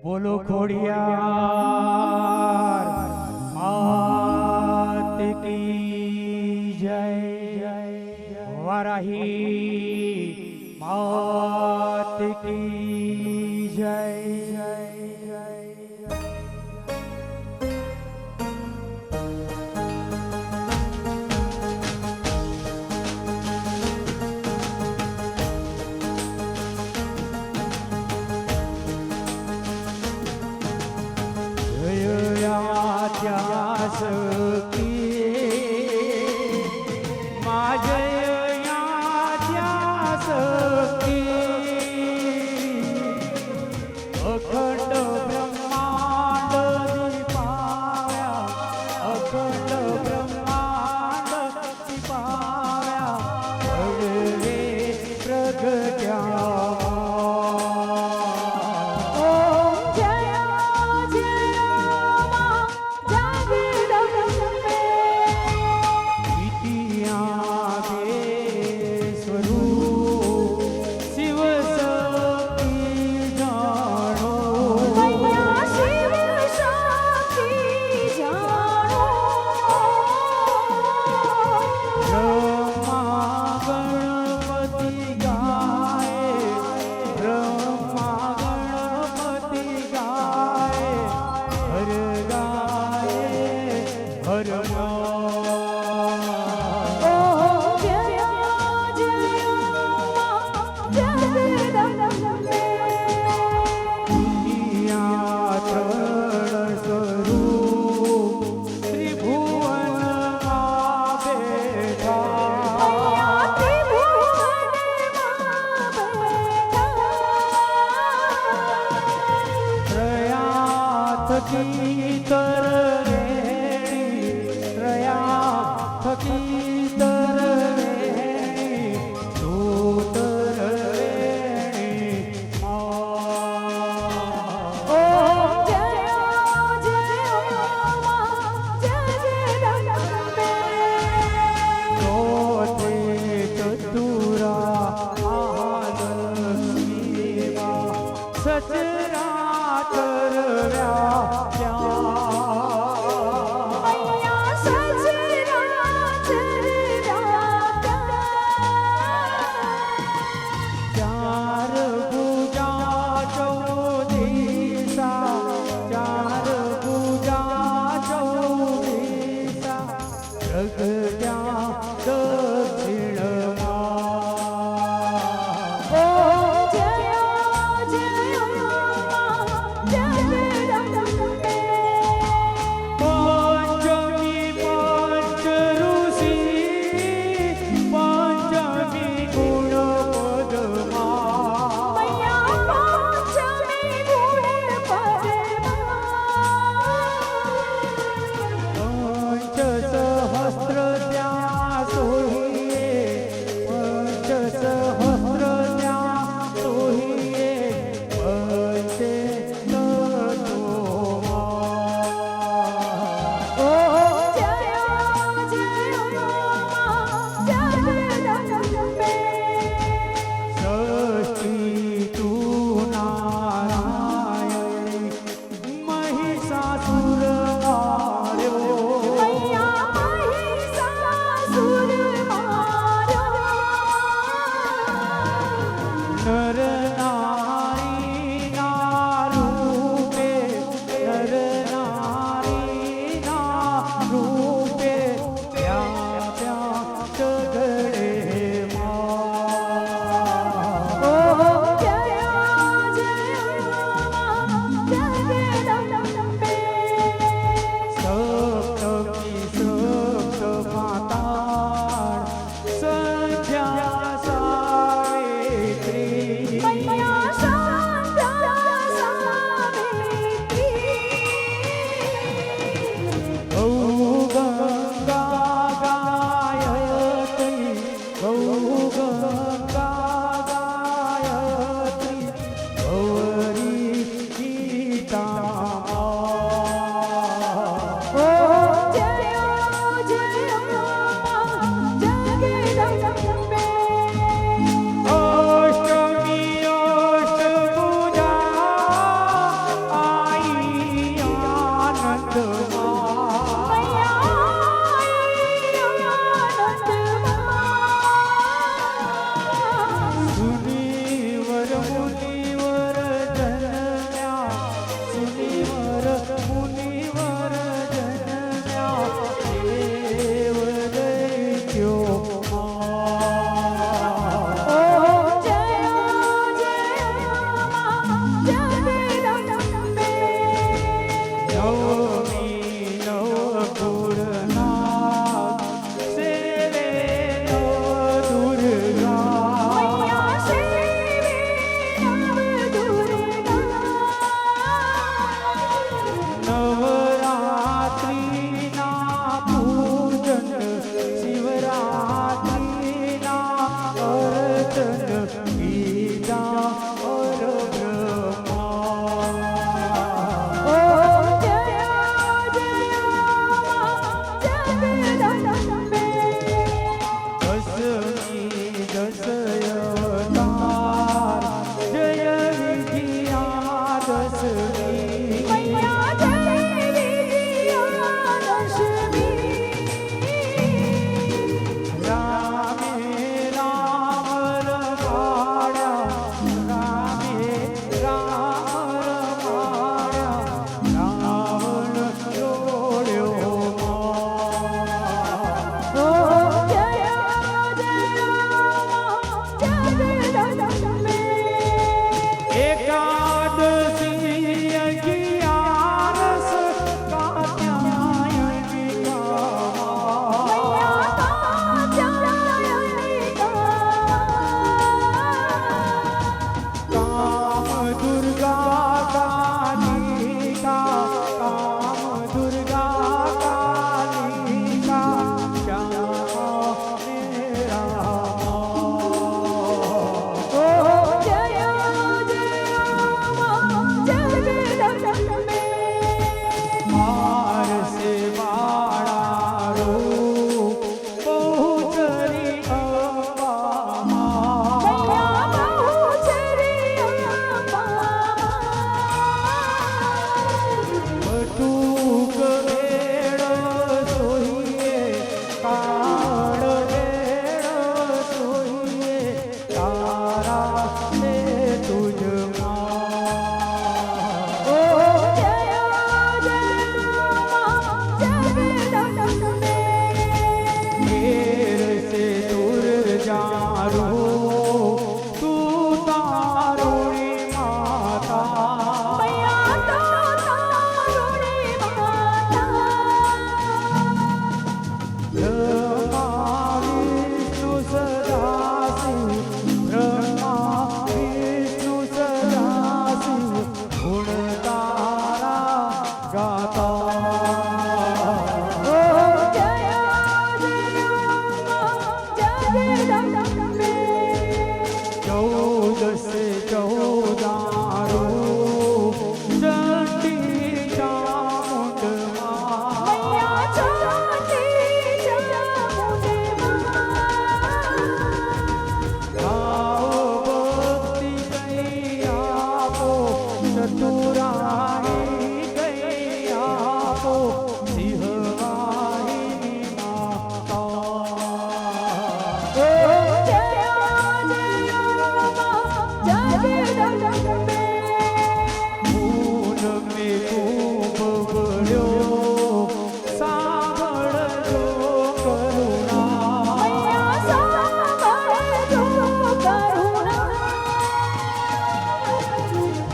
બોલો ખોડિયાર માત કી જય, વારાહી માત કી જય. से चौदारो चंडी चामुंड मैया चंडी चामुंड आओ भक्ति गैया को चतुराई गैया को सिंहवाहिनी माता खून में खूब बड़ो सांभळजो करुणा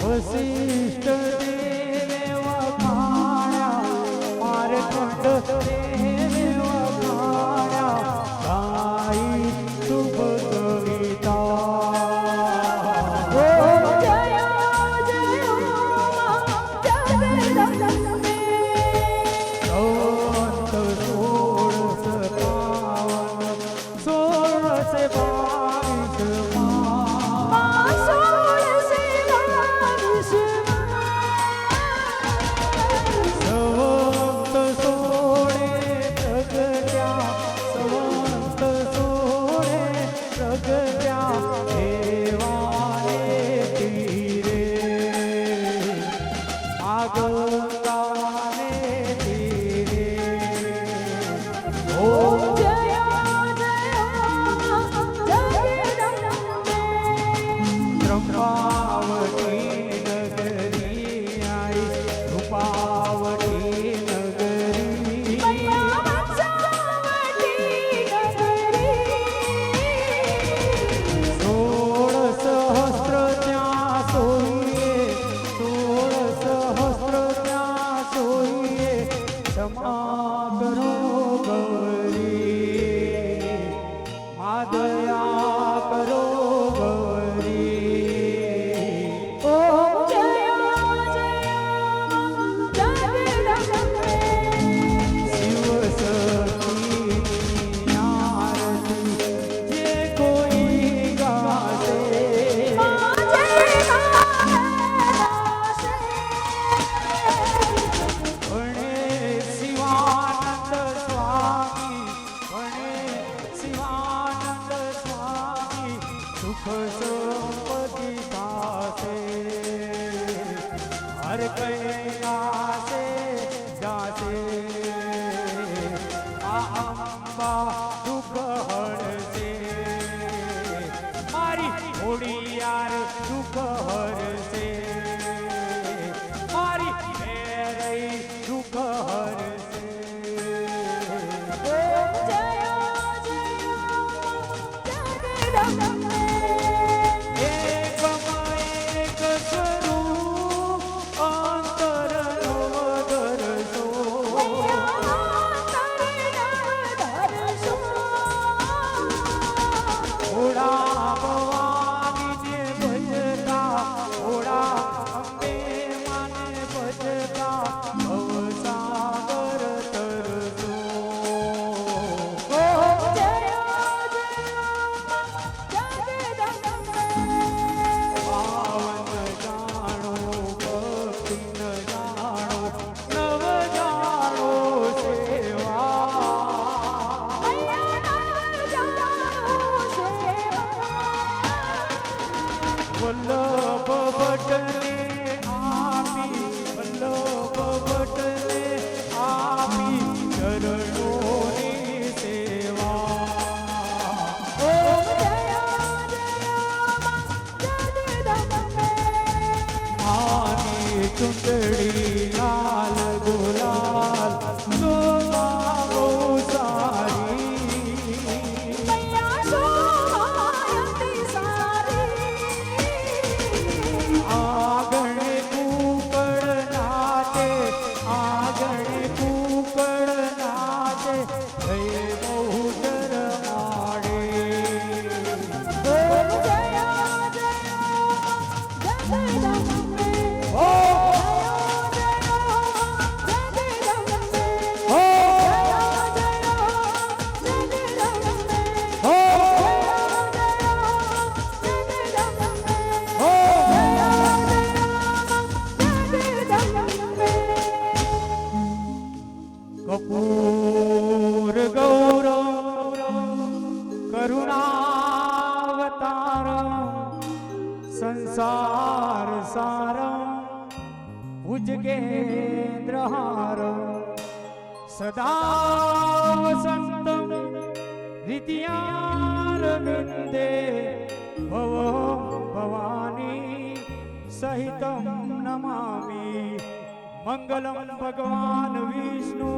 वसिष्ठ देवे वखाण्या मार्कंड देवे वखाण्या गाई शुभ कविता संत सोळस बावीस संत सोळे प्रगट्या संत सोळे प्रगट्या देवाने तीरे आगंगाने तीरे ओम ब्रह्मावती नगरी आई रूपावती नगरी सोळ सहस्र त्या सोयीये सोळ सहस्र त्या सोयीये क्षमा करो गौरी मादया करो गौरी शिव सखी आरती जे कोई गासे भणे शिवानंद स्वामी भणे शिवानंद स्वामी सुख संपत्ति पासे हर कैलासे जासे अंबा दुख हरसे मारी ओडियार दुख हरसे मारी मेरे दुख हरसे एक स्वरूप अंतर नवदर्शो ओढा भवानीने भजता ओढा अंबे माने भजता भवसागर तरसो पावन जाणो भक्ति न जाणो नव जाणो सेवा वल्लभ भटने आपी वल्लभ भटने आपी चरणोनी सेवा आनी चुंदड़ी लाल गुलाल शोभाओ सारी आगणे कूकड़ नाचे आगणे कूकड़ नाचे जय बहुतर माड़े ओ संसार सारं भुजगेन्द्रहारं सदा वसन्तं हृदयारविन्दे भवं भवानी सहितं नमामि। मंगलम भगवान विष्णु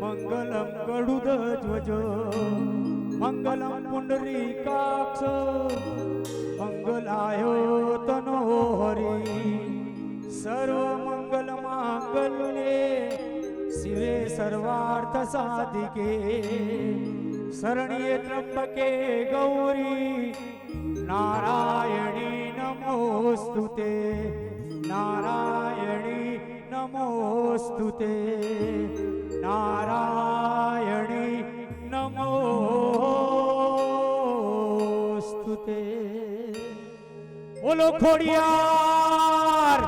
मंगलम गरुड़ध्वज मंगलम पुंडरीकाक्ष मंगलायो तनो हरि सर्वमंगल मांगल्ये शिवे सर्वार्थ साधिके शरण्ये त्र्यंबके गौरी नारायणी नमोस्तुते नारायणी नमोस्तुते नारायणी नमोस्तुते। बोलो खोडियार